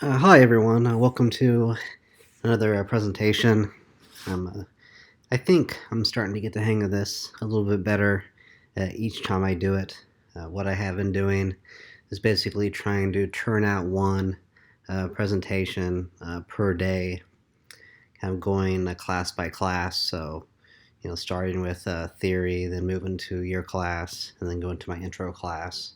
Hi everyone, welcome to another presentation. I think I'm starting to get the hang of this a little bit better each time I do it. What I have been doing is basically trying to turn out one presentation per day, kind of going class by class. So, starting with theory, then moving to your class, and then going to my intro class.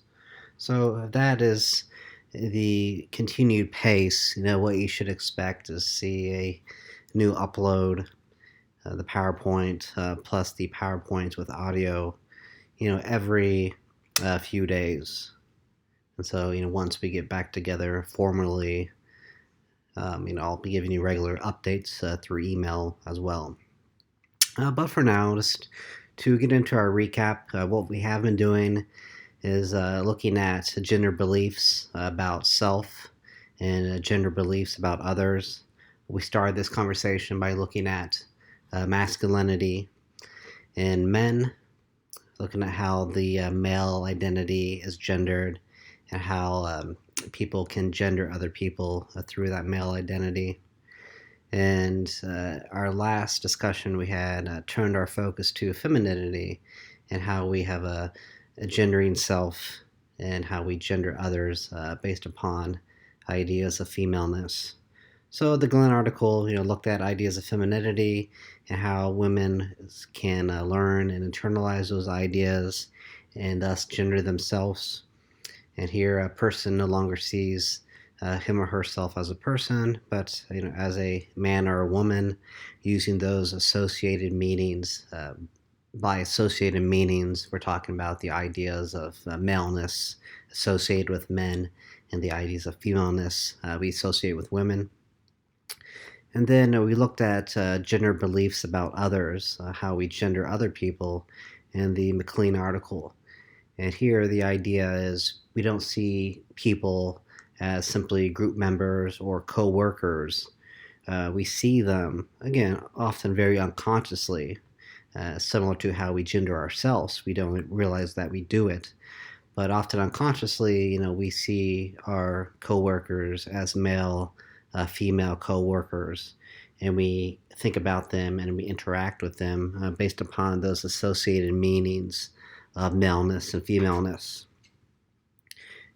So that is the continued pace. What you should expect is see a new upload, the PowerPoint plus the PowerPoint with audio, every few days. And so, once we get back together formally, I'll be giving you regular updates through email as well. But for now, just to get into our recap, what we have been doing is looking at gender beliefs about self and gender beliefs about others. We started this conversation by looking at masculinity in men, looking at how the male identity is gendered and how people can gender other people through that male identity. And our last discussion we had turned our focus to femininity and how we have a gendering self and how we gender others based upon ideas of femaleness. So the Glenn article, looked at ideas of femininity and how women can learn and internalize those ideas and thus gender themselves. And here, a person no longer sees him or herself as a person, but as a man or a woman, using those associated meanings. By associated meanings, we're talking about the ideas of maleness associated with men and the ideas of femaleness we associate with women. And then we looked at gender beliefs about others, how we gender other people in the Klein article. And here the idea is we don't see people as simply group members or co-workers. We see them, again, often very unconsciously, similar to how we gender ourselves. We don't realize that we do it. But often unconsciously, we see our co-workers as male, female co-workers, and we think about them and we interact with them based upon those associated meanings of maleness and femaleness.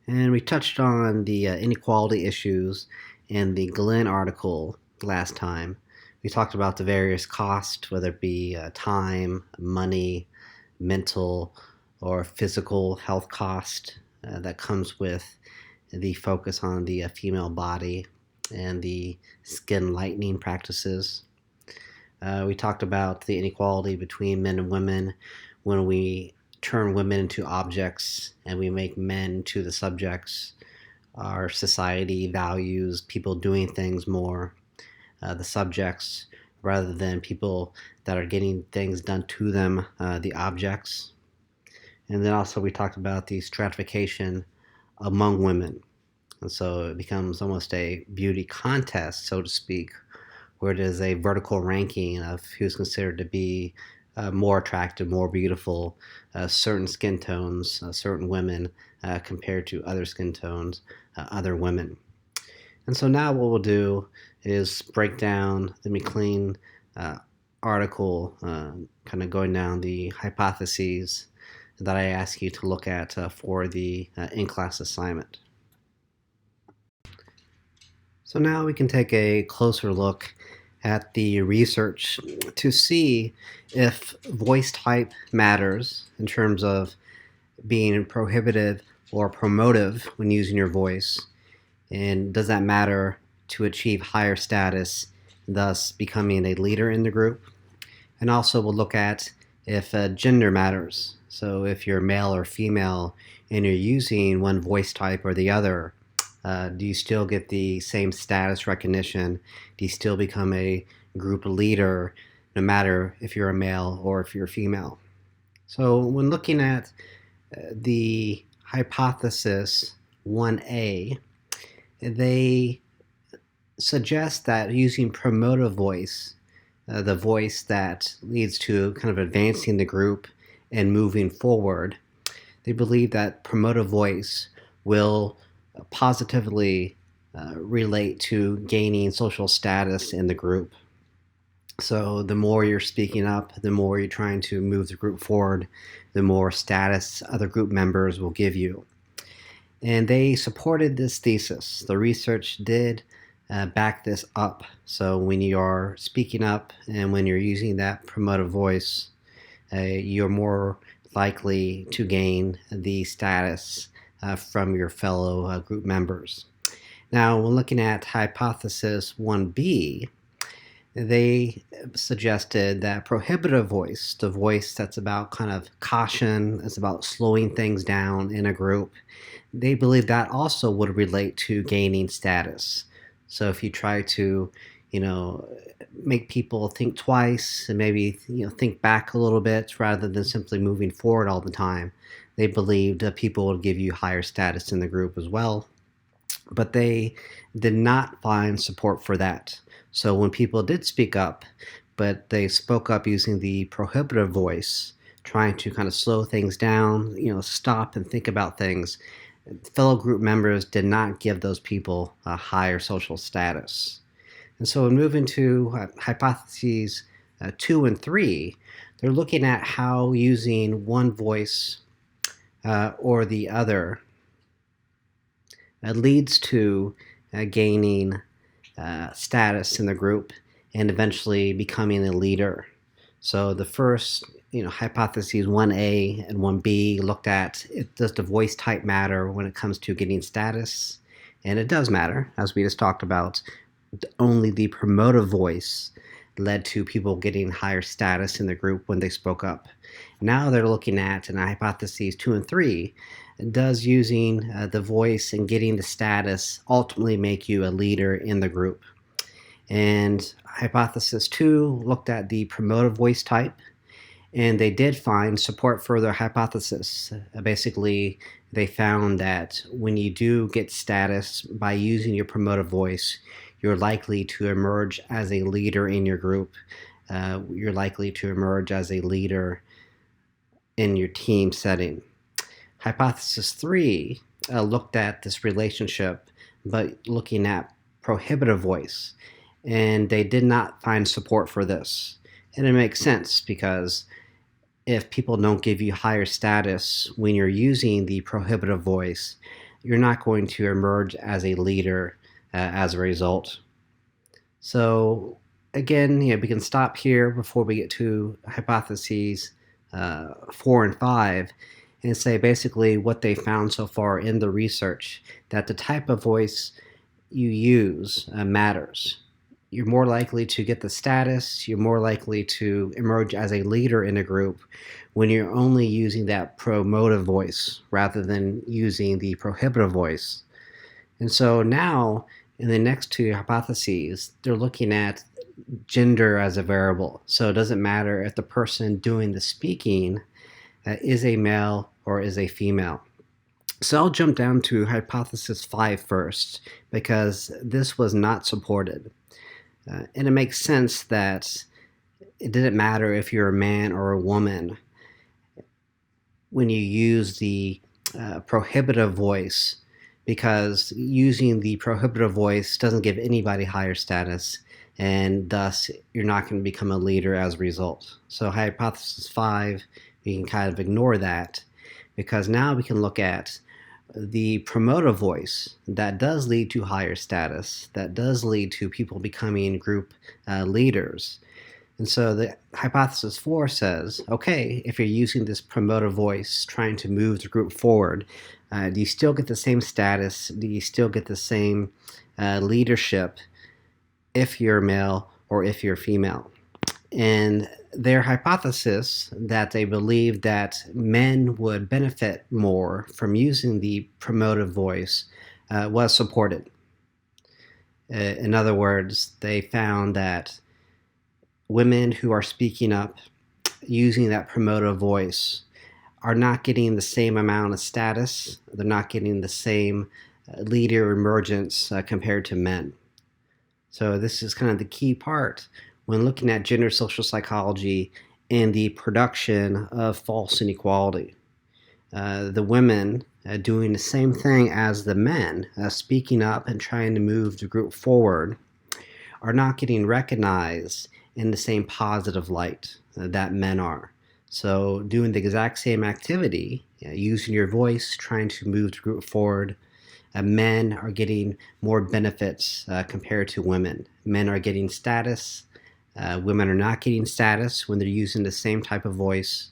And we touched on the inequality issues in the Glenn article last time. We talked about the various costs, whether it be time, money, mental, or physical health cost that comes with the focus on the female body and the skin lightening practices. We talked about the inequality between men and women when we turn women into objects and we make men to the subjects. Our society values people doing things more, the subjects, rather than people that are getting things done to them, the objects. And then also we talked about the stratification among women. And so it becomes almost a beauty contest, so to speak, where it is a vertical ranking of who's considered to be more attractive, more beautiful, certain skin tones, certain women compared to other skin tones, other women. And so now what we'll do is break down the McLean article, kind of going down the hypotheses that I ask you to look at for the in-class assignment. So now we can take a closer look at the research to see if voice type matters in terms of being prohibitive or promotive when using your voice, and does that matter to achieve higher status, thus becoming a leader in the group. And also we'll look at if gender matters. So if you're male or female and you're using one voice type or the other, do you still get the same status recognition? Do you still become a group leader no matter if you're a male or if you're female? So when looking at the hypothesis 1A, they suggest that using promotive voice, the voice that leads to kind of advancing the group and moving forward, they believe that promotive voice will positively relate to gaining social status in the group. So the more you're speaking up, the more you're trying to move the group forward, the more status other group members will give you. And they supported this thesis. The research did back this up. So when you are speaking up and when you're using that promotive voice, you're more likely to gain the status from your fellow group members. Now, when looking at hypothesis 1b, they suggested that prohibitive voice, the voice that's about kind of caution, it's about slowing things down in a group, they believe that also would relate to gaining status. So if you try to, make people think twice and maybe think back a little bit rather than simply moving forward all the time, they believed that people would give you higher status in the group as well. But they did not find support for that. So when people did speak up, but they spoke up using the prohibitive voice, trying to kind of slow things down, stop and think about things, fellow group members did not give those people a higher social status. And so when moving to hypotheses 2 and 3, they're looking at how using one voice or the other leads to gaining status in the group and eventually becoming a leader. So the first, hypotheses 1A and 1B looked at, does the voice type matter when it comes to getting status? And it does matter, as we just talked about. Only the promotive voice led to people getting higher status in the group when they spoke up. Now they're looking at, in hypotheses 2 and 3, does using the voice and getting the status ultimately make you a leader in the group? And hypothesis 2 looked at the promotive voice type, and they did find support for their hypothesis. Basically, they found that when you do get status by using your promotive voice, you're likely to emerge as a leader in your group. You're likely to emerge as a leader in your team setting. Hypothesis 3 looked at this relationship, but looking at prohibitive voice, and they did not find support for this. And it makes sense, because if people don't give you higher status when you're using the prohibitive voice, you're not going to emerge as a leader as a result. So again, we can stop here before we get to hypotheses 4 and 5 and say basically what they found so far in the research, that the type of voice you use matters. You're more likely to get the status, you're more likely to emerge as a leader in a group when you're only using that promotive voice rather than using the prohibitive voice. And so now, in the next two hypotheses, they're looking at gender as a variable. So it doesn't matter if the person doing the speaking is a male or is a female. So I'll jump down to hypothesis 5 first, because this was not supported. And it makes sense that it didn't matter if you're a man or a woman when you use the prohibitive voice, because using the prohibitive voice doesn't give anybody higher status, and thus you're not going to become a leader as a result. So hypothesis 5, we can kind of ignore that, because now we can look at the promotive voice that does lead to higher status, that does lead to people becoming group leaders. And so the hypothesis 4 says, okay, if you're using this promotive voice trying to move the group forward, do you still get the same status? Do you still get the same leadership if you're male or if you're female? And their hypothesis that they believe that men would benefit more from using the promotive voice was supported. In other words, they found that women who are speaking up using that promotive voice are not getting the same amount of status. They're not getting the same leader emergence compared to men. So this is kind of the key part when looking at gender social psychology and the production of false inequality. the women doing the same thing as the men, speaking up and trying to move the group forward, are not getting recognized in the same positive light that men are. So, doing the exact same activity, using your voice, trying to move the group forward, men are getting more benefits compared to women. Men are getting status. Women are not getting status when they're using the same type of voice.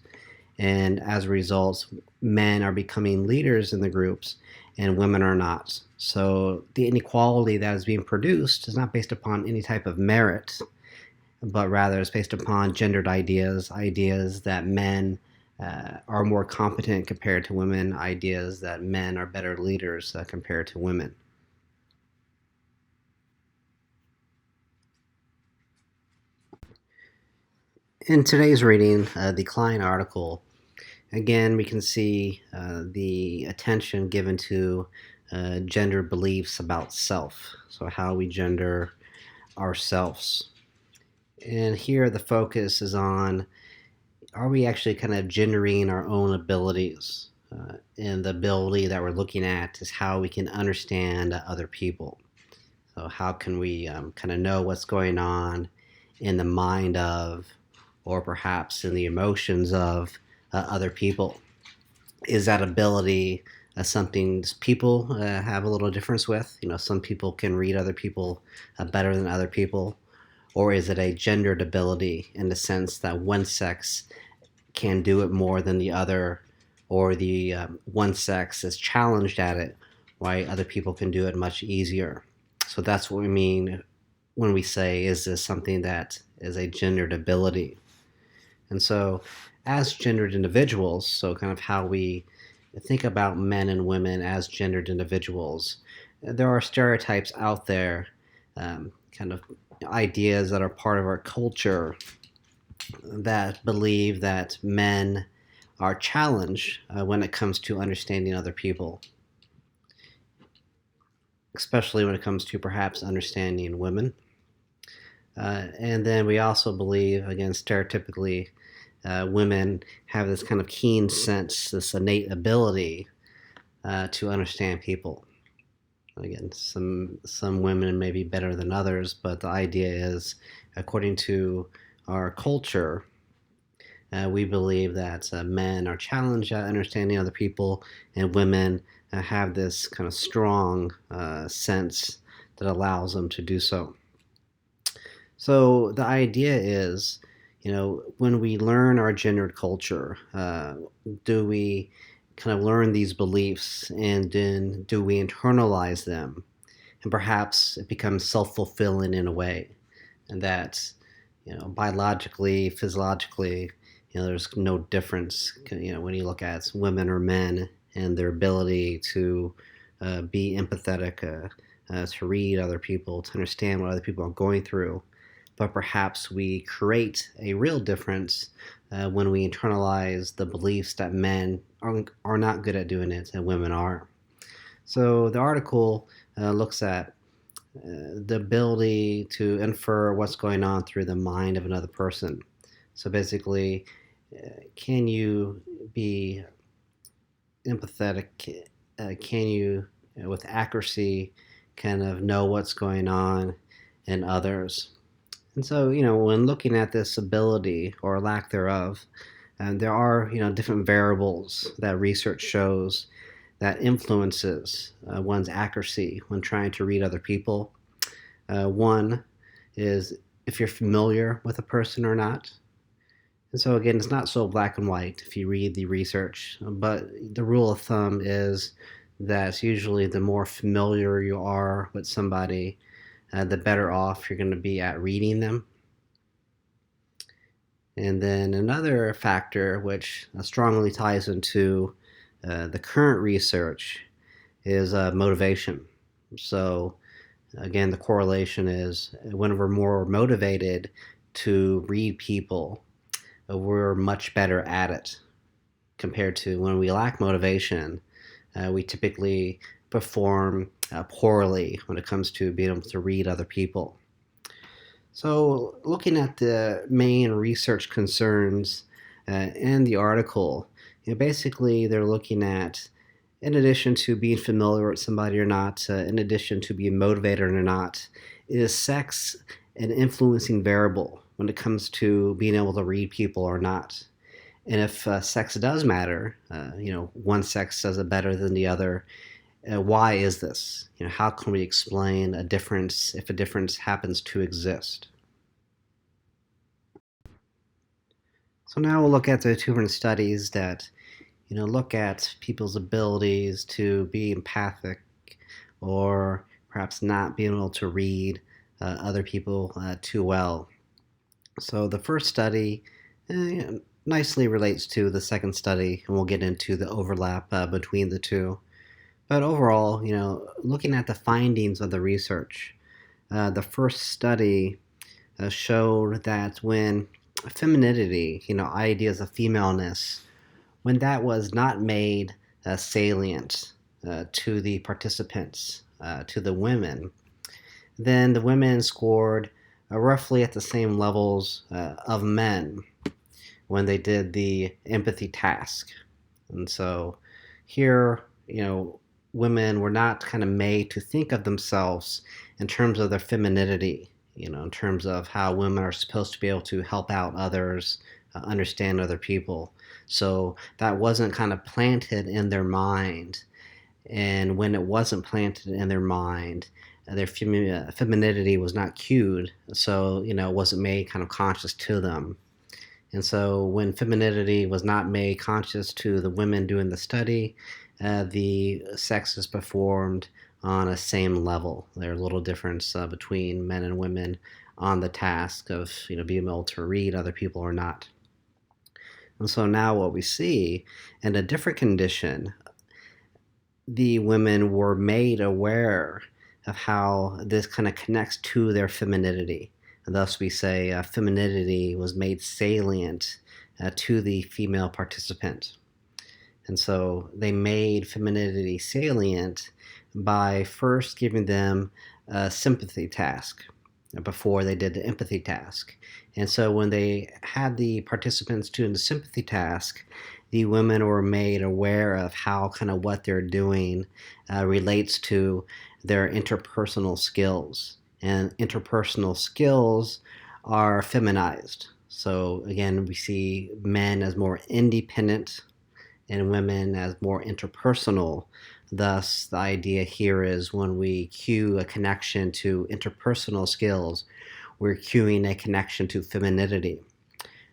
And as a result, men are becoming leaders in the groups and women are not. So the inequality that is being produced is not based upon any type of merit, but rather is based upon gendered ideas that men are more competent compared to women, ideas that men are better leaders compared to women. In today's reading, the Klein article, again, we can see the attention given to gender beliefs about self, so how we gender ourselves. And here the focus is on, are we actually kind of gendering our own abilities? And the ability that we're looking at is how we can understand other people. So how can we kind of know what's going on in the mind of, or perhaps in the emotions of other people? Is that ability something people have a little difference with? Some people can read other people better than other people. Or is it a gendered ability in the sense that one sex can do it more than the other, or the one sex is challenged at it, while other people can do it much easier? So that's what we mean when we say, is this something that is a gendered ability? And so, as gendered individuals, so kind of how we think about men and women as gendered individuals, there are stereotypes out there, kind of ideas that are part of our culture that believe that men are challenged when it comes to understanding other people, especially when it comes to perhaps understanding women. And then we also believe, again, stereotypically, women have this kind of keen sense, this innate ability to understand people. Again, some women may be better than others, but the idea is, according to our culture, we believe that men are challenged at understanding other people, and women have this kind of strong sense that allows them to do so. So the idea is, when we learn our gendered culture, do we kind of learn these beliefs, and then do we internalize them? And perhaps it becomes self-fulfilling in a way, and that, biologically, physiologically, there's no difference, when you look at women or men and their ability to be empathetic, to read other people, to understand what other people are going through. But perhaps we create a real difference when we internalize the beliefs that men are not good at doing it and women are. So the article looks at the ability to infer what's going on through the mind of another person. So basically, can you be empathetic? Can you, with accuracy, kind of know what's going on in others? And so, when looking at this ability or lack thereof, there are, different variables that research shows that influences one's accuracy when trying to read other people. One is if you're familiar with a person or not. And so again, it's not so black and white if you read the research, but the rule of thumb is that usually the more familiar you are with somebody, the better off you're going to be at reading them. And then another factor which strongly ties into the current research is motivation. So again, the correlation is when we're more motivated to read people, we're much better at it compared to when we lack motivation. We typically perform poorly when it comes to being able to read other people. So looking at the main research concerns in the article, Basically, they're looking at, in addition to being familiar with somebody or not, in addition to being motivated or not, is sex an influencing variable when it comes to being able to read people or not? And if sex does matter, one sex does it better than the other. Why is this? How can we explain a difference if a difference happens to exist? So now we'll look at the two different studies that look at people's abilities to be empathic or perhaps not being able to read other people too well. So the first study nicely relates to the second study, and we'll get into the overlap between the two. But overall, looking at the findings of the research, the first study showed that when femininity, ideas of femaleness, when that was not made salient to the participants, to the women, then the women scored roughly at the same levels of men when they did the empathy task. And so here, women were not kind of made to think of themselves in terms of their femininity, in terms of how women are supposed to be able to help out others, understand other people. So that wasn't kind of planted in their mind. And when it wasn't planted in their mind, their femininity was not cued. So, it wasn't made kind of conscious to them. And so when femininity was not made conscious to the women doing the study, the sexes performed on a same level. There's a little difference between men and women on the task of being able to read other people or not. And so now what we see in a different condition, the women were made aware of how this kind of connects to their femininity. And thus we say femininity was made salient to the female participant. And so they made femininity salient by first giving them a sympathy task before they did the empathy task. And so when they had the participants doing the sympathy task, the women were made aware of how kind of what they're doing relates to their interpersonal skills. And interpersonal skills are feminized. So again, we see men as more independent and women as more interpersonal. Thus, the idea here is when we cue a connection to interpersonal skills, we're cueing a connection to femininity.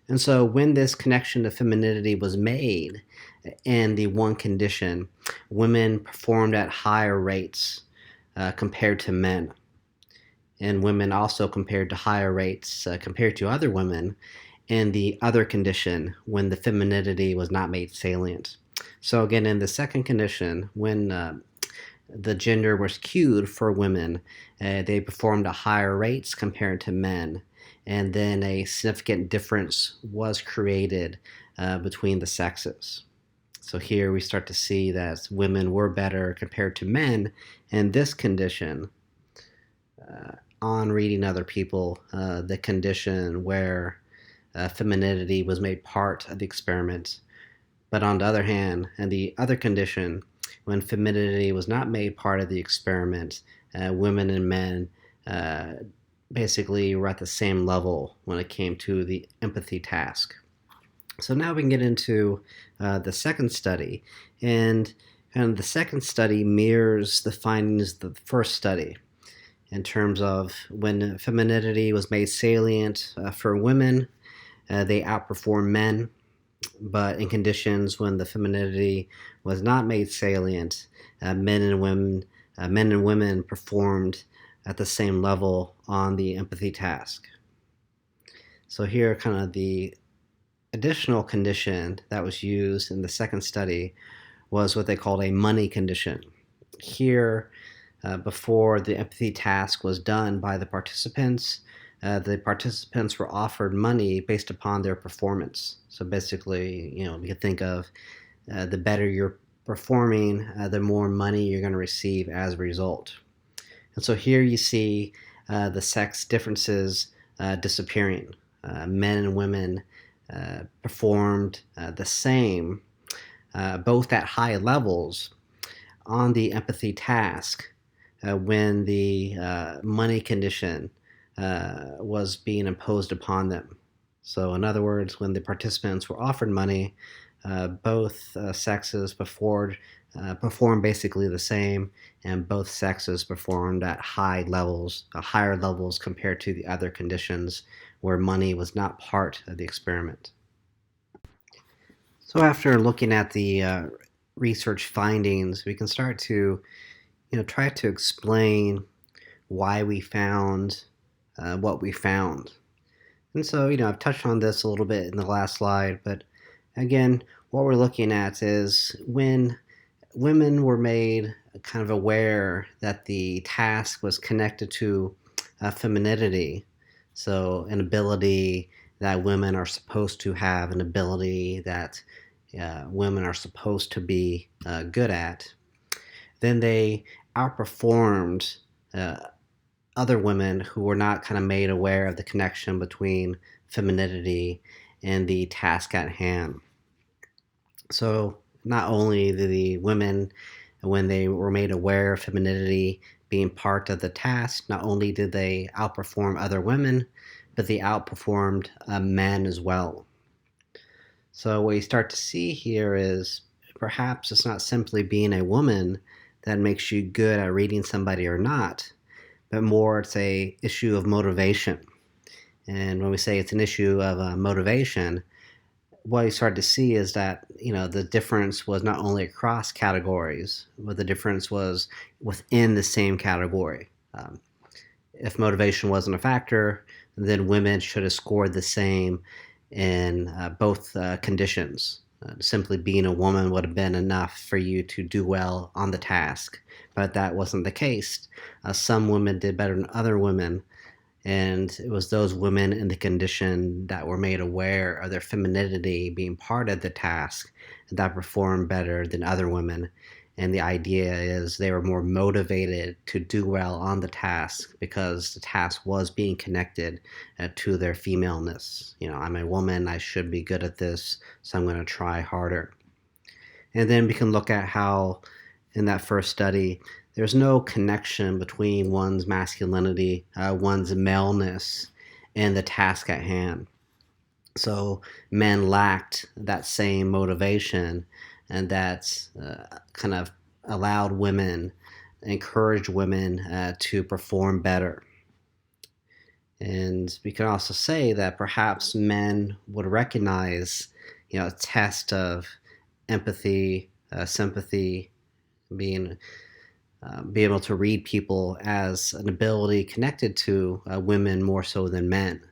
And so when this connection to femininity was made in the one condition, women performed at higher rates compared to men. And women also compared to higher rates compared to other women in the other condition when the femininity was not made salient. So again, in the second condition, when the gender was cued for women, they performed at higher rates compared to men. And then a significant difference was created between the sexes. So here we start to see that women were better compared to men in this condition on reading other people, the condition where femininity was made part of the experiment. But on the other hand, in the other condition, when femininity was not made part of the experiment, women and men basically were at the same level when it came to the empathy task. So now we can get into the second study, and the second study mirrors the findings of the first study in terms of when femininity was made salient for women, they outperformed men, but in conditions when the femininity was not made salient, men and women performed at the same level on the empathy task. So here, kind of the additional condition that was used in the second study was what they called a money condition. Here, before the empathy task was done by the participants were offered money based upon their performance. So basically, we could think of the better you're performing, the more money you're going to receive as a result. And so here you see the sex differences disappearing. Men and women performed the same both at high levels on the empathy task when the money condition was being imposed upon them. So, in other words, when the participants were offered money, both sexes performed basically the same, and both sexes performed at higher levels compared to the other conditions where money was not part of the experiment. So, after looking at the research findings, we can start to, try to explain why we found what we found. And so, I've touched on this a little bit in the last slide, but again, what we're looking at is when women were made kind of aware that the task was connected to femininity, so an ability that women are supposed to have, an ability that women are supposed to be good at, then they outperformed other women who were not kind of made aware of the connection between femininity and the task at hand. So not only did the women, when they were made aware of femininity being part of the task, not only did they outperform other women, but they outperformed men as well. So what you start to see here is perhaps it's not simply being a woman that makes you good at reading somebody or not, but more it's a issue of motivation. And when we say it's an issue of motivation, what you start to see is that the difference was not only across categories, but the difference was within the same category. If motivation wasn't a factor, then women should have scored the same in both conditions. Simply being a woman would have been enough for you to do well on the task, but that wasn't the case. Some women did better than other women, and it was those women in the condition that were made aware of their femininity being part of the task that performed better than other women. And the idea is they were more motivated to do well on the task because the task was being connected to their femaleness. I'm a woman, I should be good at this, so I'm going to try harder. And then we can look at how, in that first study, there's no connection between one's masculinity, one's maleness, and the task at hand. So men lacked that same motivation, and that's kind of allowed women, encouraged women to perform better. And we can also say that perhaps men would recognize, a test of empathy, sympathy, being be able to read people as an ability connected to women more so than men.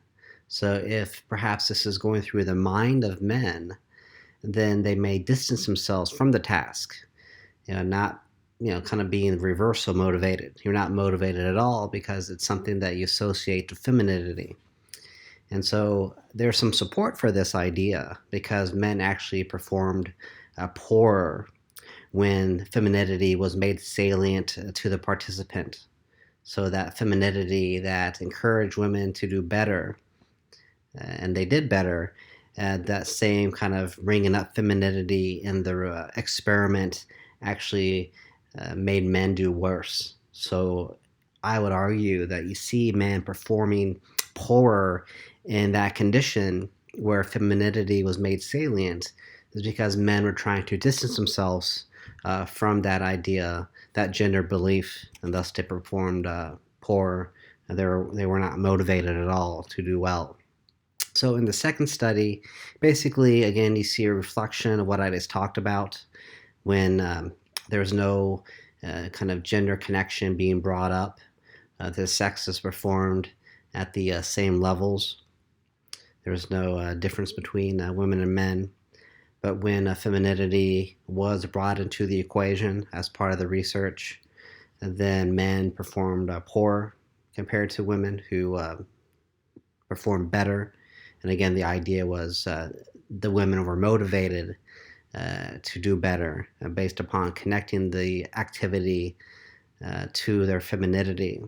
So if perhaps this is going through the mind of men, then they may distance themselves from the task, not kind of being reversal motivated. You're not motivated at all because it's something that you associate to femininity. And so there's some support for this idea because men actually performed poorer when femininity was made salient to the participant. So that femininity that encouraged women to do better, and they did better, that same kind of bringing up femininity in the experiment actually made men do worse. So I would argue that you see men performing poorer in that condition where femininity was made salient is because men were trying to distance themselves from that idea, that gender belief, and thus they performed poor. They were not motivated at all to do well. So in the second study, basically, again, you see a reflection of what I just talked about when there's no kind of gender connection being brought up. The sex is performed at the same levels. There's no difference between women and men. But when femininity was brought into the equation as part of the research, then men performed poor compared to women who performed better. And again, the idea was the women were motivated to do better based upon connecting the activity to their femininity.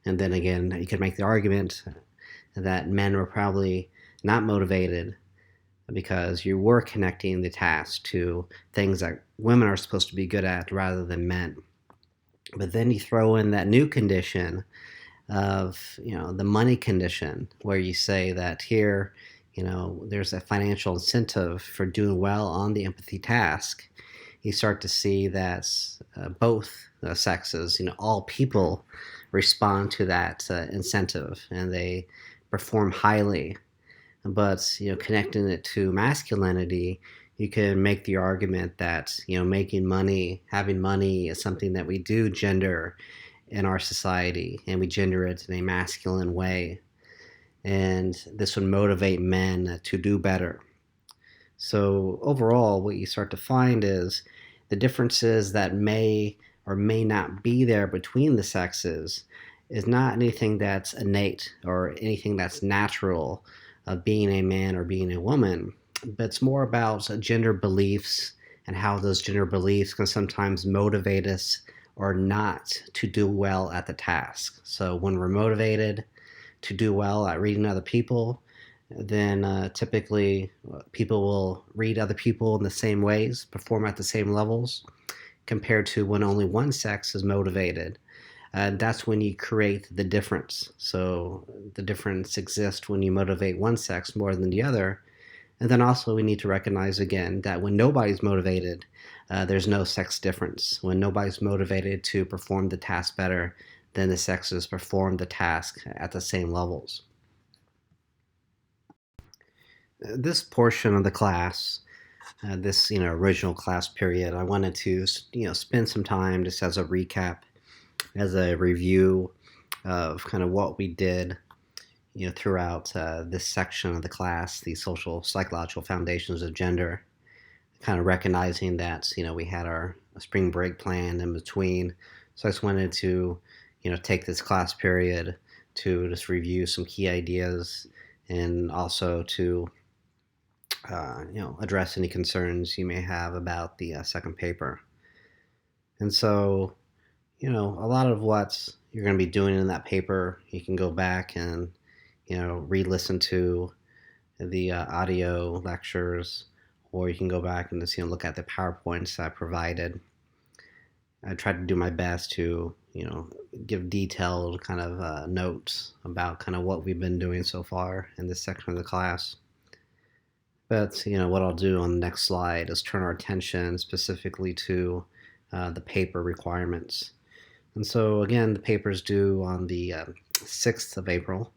And then again, you could make the argument that men were probably not motivated because you were connecting the task to things that women are supposed to be good at rather than men. But then you throw in that new condition of, the money condition, where you say that here, there's a financial incentive for doing well on the empathy task. You start to see that both sexes, all people respond to that incentive, and they perform highly. But connecting it to masculinity, you can make the argument that making money, having money, is something that we do gender in our society, and we gender it in a masculine way. And this would motivate men to do better. So, overall, what you start to find is the differences that may or may not be there between the sexes is not anything that's innate or anything that's natural of being a man or being a woman, but it's more about gender beliefs and how those gender beliefs can sometimes motivate us or not to do well at the task. So when we're motivated to do well at reading other people, then typically people will read other people in the same ways, perform at the same levels, compared to when only one sex is motivated. That's when you create the difference. So the difference exists when you motivate one sex more than the other. And then also we need to recognize again that when nobody's motivated, there's no sex difference. When nobody's motivated to perform the task better, then the sexes perform the task at the same levels. This portion of the class, this original class period, I wanted to spend some time just as a recap, as a review of kind of what we did throughout this section of the class, the social psychological foundations of gender, kind of recognizing that we had our spring break plan in between. So I just wanted to take this class period to just review some key ideas, and also to address any concerns you may have about the second paper. And so, a lot of what you're going to be doing in that paper, you can go back and, re-listen to the audio lectures, or you can go back and just, look at the PowerPoints I provided. I tried to do my best to, give detailed kind of notes about kind of what we've been doing so far in this section of the class. But, what I'll do on the next slide is turn our attention specifically to the paper requirements. And so, again, the paper's due on the 6th of April.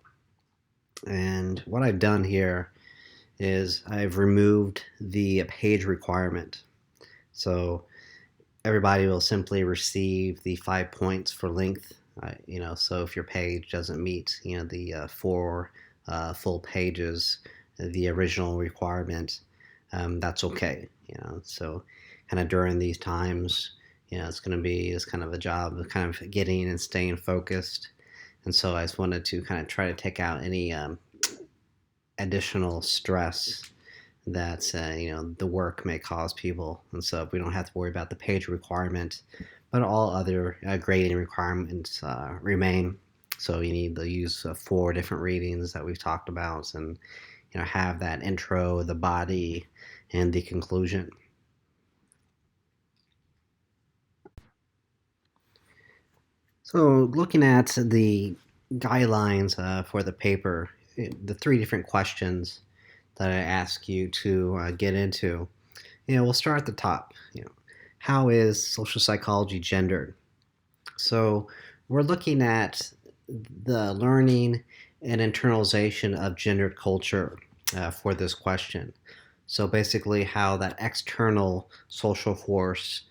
And what I've done here is I've removed the page requirement. So everybody will simply receive the 5 points for length. So if your page doesn't meet, the 4 full pages, the original requirement, that's okay. So kind of during these times, it's going to be this kind of a job of kind of getting and staying focused. And so I just wanted to kind of try to take out any additional stress that the work may cause people. And so we don't have to worry about the page requirement, but all other grading requirements remain. So you need to use 4 different readings that we've talked about, and have that intro, the body, and the conclusion. So looking at the guidelines for the paper, the 3 different questions that I ask you to get into, we'll start at the top. How is social psychology gendered? So we're looking at the learning and internalization of gendered culture for this question. So basically how that external social force,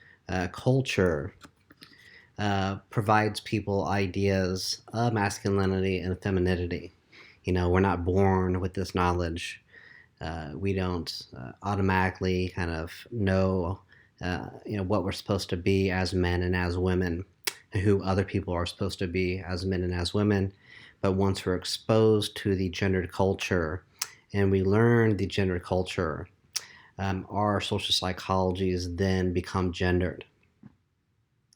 culture, provides people ideas of masculinity and femininity. We're not born with this knowledge. We don't automatically kind of know, what we're supposed to be as men and as women, and who other people are supposed to be as men and as women. But once we're exposed to the gendered culture and we learn the gendered culture, our social psychologies then become gendered.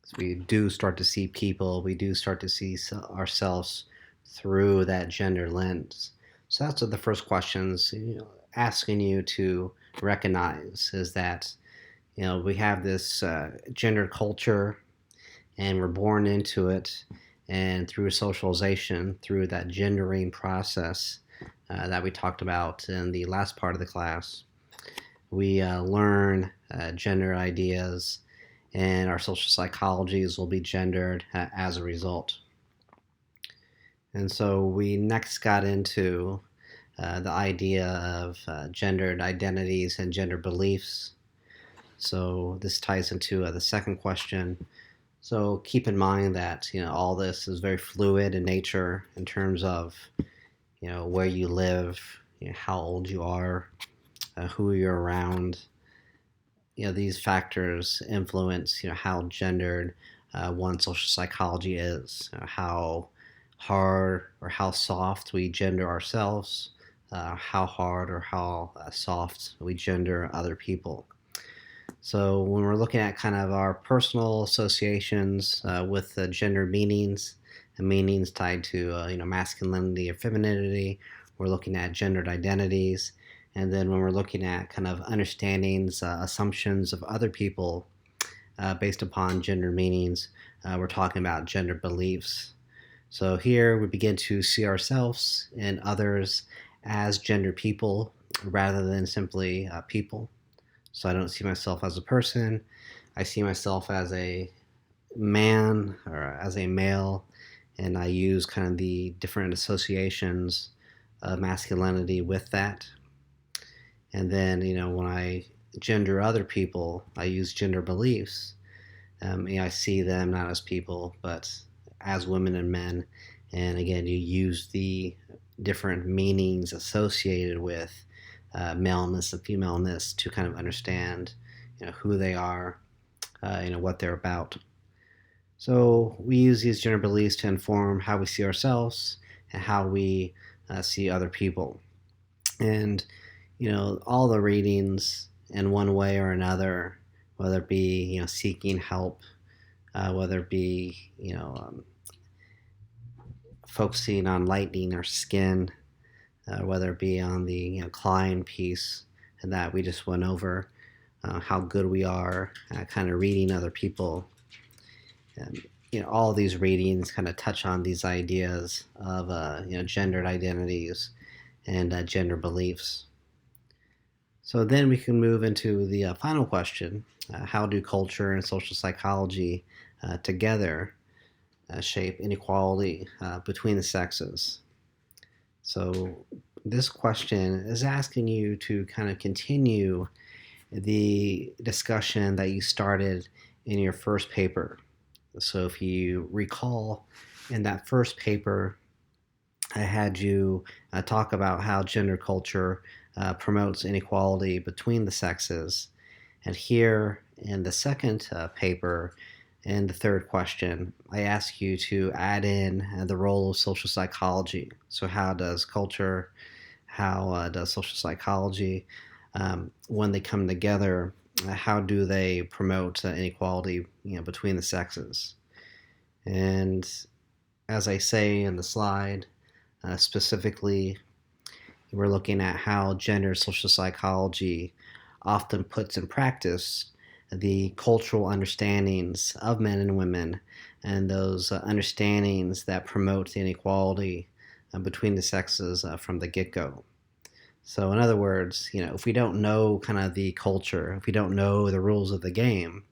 So we do start to see people, we do start to see ourselves through that gender lens. So that's the first questions. asking you to recognize is that we have this gendered culture, and we're born into it, and through socialization, through that gendering process that we talked about in the last part of the class, we learn gender ideas, and our social psychologies will be gendered as a result. And so we next got into the idea of gendered identities and gender beliefs. So this ties into the second question. So keep in mind that all this is very fluid in nature in terms of where you live, how old you are, who you're around. These factors influence how gendered one's social psychology is, how hard or how soft we gender ourselves, how hard or how soft we gender other people. So when we're looking at kind of our personal associations with gender meanings and meanings tied to masculinity or femininity, we're looking at gendered identities. And then when we're looking at kind of understandings, assumptions of other people based upon gender meanings, we're talking about gender beliefs. So here we begin to see ourselves and others as gender people rather than simply people. So I don't see myself as a person. I see myself as a man or as a male, and I use kind of the different associations of masculinity with that. And then, when I gender other people, I use gender beliefs. I see them not as people, but as women and men. And again, you use the different meanings associated with maleness and femaleness to kind of understand, who they are, what they're about. So we use these gender beliefs to inform how we see ourselves and how we see other people. And all the readings in one way or another, whether it be seeking help, whether it be focusing on lightening our skin, whether it be on the Klein piece that we just went over, how good we are at kind of reading other people. And, all these readings kind of touch on these ideas of gendered identities and gender beliefs. So then we can move into the final question: how do culture and social psychology together shape inequality between the sexes? So this question is asking you to kind of continue the discussion that you started in your first paper. So if you recall, in that first paper, I had you talk about how gender culture promotes inequality between the sexes. And here in the second paper, in the third question, I ask you to add in the role of social psychology. So how does culture, how does social psychology, when they come together, how do they promote inequality between the sexes? And as I say in the slide, specifically, we're looking at how gender social psychology often puts in practice the cultural understandings of men and women, and those understandings that promote inequality between the sexes from the get-go. So in other words, if we don't know kind of the culture, if we don't know the rules of the game,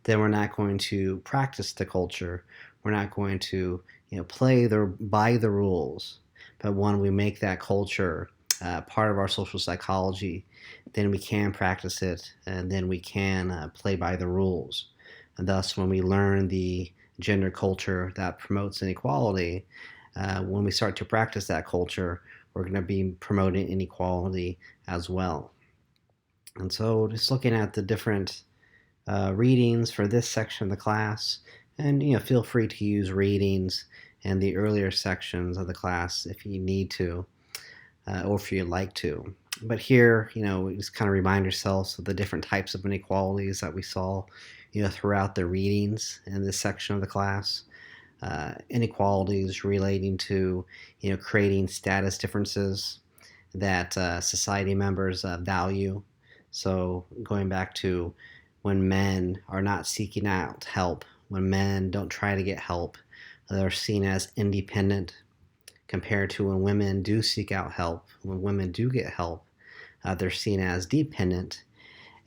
then we're not going to practice the culture. We're not going to play by the rules. But when we make that culture part of our social psychology, then we can practice it, and then we can play by the rules. And thus, when we learn the gender culture that promotes inequality, when we start to practice that culture, we're going to be promoting inequality as well. And so just looking at the different readings for this section of the class, and feel free to use readings in the earlier sections of the class if you need to, or if you'd like to. But here, we just kind of remind ourselves of the different types of inequalities that we saw, throughout the readings in this section of the class. Inequalities relating to, creating status differences, that society members value. So going back to when men are not seeking out help, when men don't try to get help, they're seen as independent compared to when women do seek out help. When women do get help, they're seen as dependent.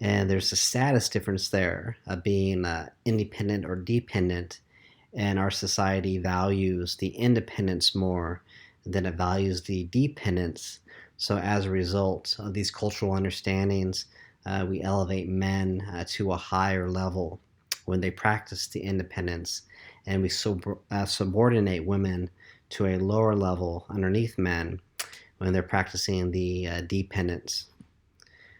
And there's a status difference there of being independent or dependent. And our society values the independence more than it values the dependence. So, as a result of these cultural understandings, we elevate men to a higher level when they practice the independence, and we subordinate women to a lower level underneath men when they're practicing the dependence.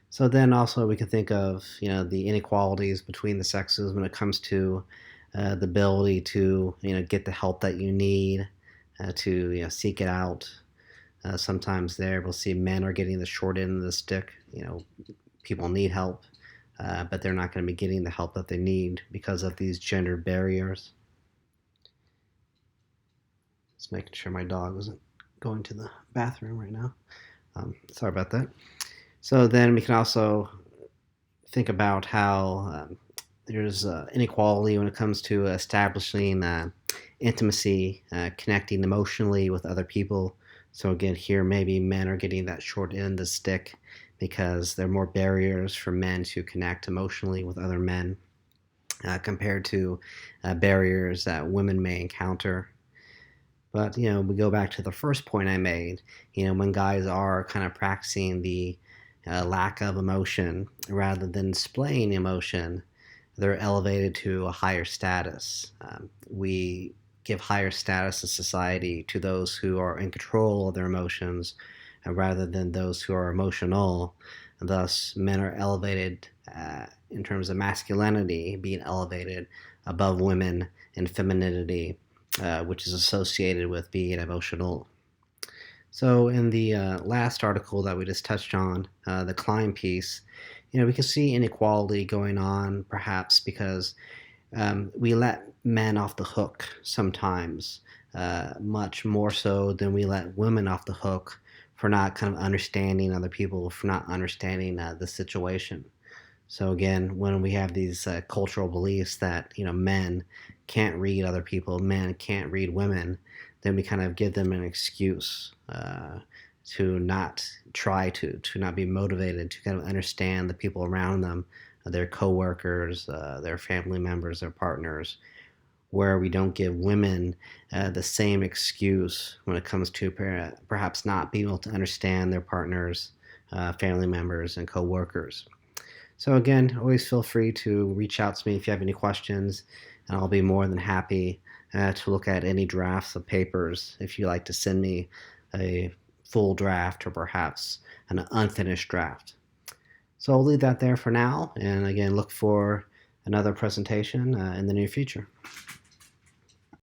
So then also we can think of the inequalities between the sexes when it comes to the ability to get the help that you need, to seek it out. Sometimes there we'll see men are getting the short end of the stick. People need help, but they're not going to be getting the help that they need because of these gender barriers. Just making sure my dog isn't going to the bathroom right now. Sorry about that. So then we can also think about how there's inequality when it comes to establishing intimacy, connecting emotionally with other people. So again, here maybe men are getting that short end of the stick because there are more barriers for men to connect emotionally with other men compared to barriers that women may encounter. But we go back to the first point I made. When guys are kind of practicing the lack of emotion rather than displaying emotion, they're elevated to a higher status. We give higher status in society to those who are in control of their emotions rather than those who are emotional. Thus, men are elevated in terms of masculinity, being elevated above women in femininity, which is associated with being emotional. So in the last article that we just touched on, the Klein piece, we can see inequality going on perhaps because we let men off the hook sometimes, much more so than we let women off the hook for not kind of understanding other people, for not understanding the situation. So again, when we have these cultural beliefs that men can't read other people, men can't read women, then we kind of give them an excuse to not try to not be motivated to kind of understand the people around them, their coworkers, their family members, their partners, where we don't give women the same excuse when it comes to perhaps not being able to understand their partners, family members, and coworkers. So again, always feel free to reach out to me if you have any questions, and I'll be more than happy to look at any drafts of papers if you like to send me a full draft or perhaps an unfinished draft. So I'll leave that there for now, and again, look for another presentation in the near future.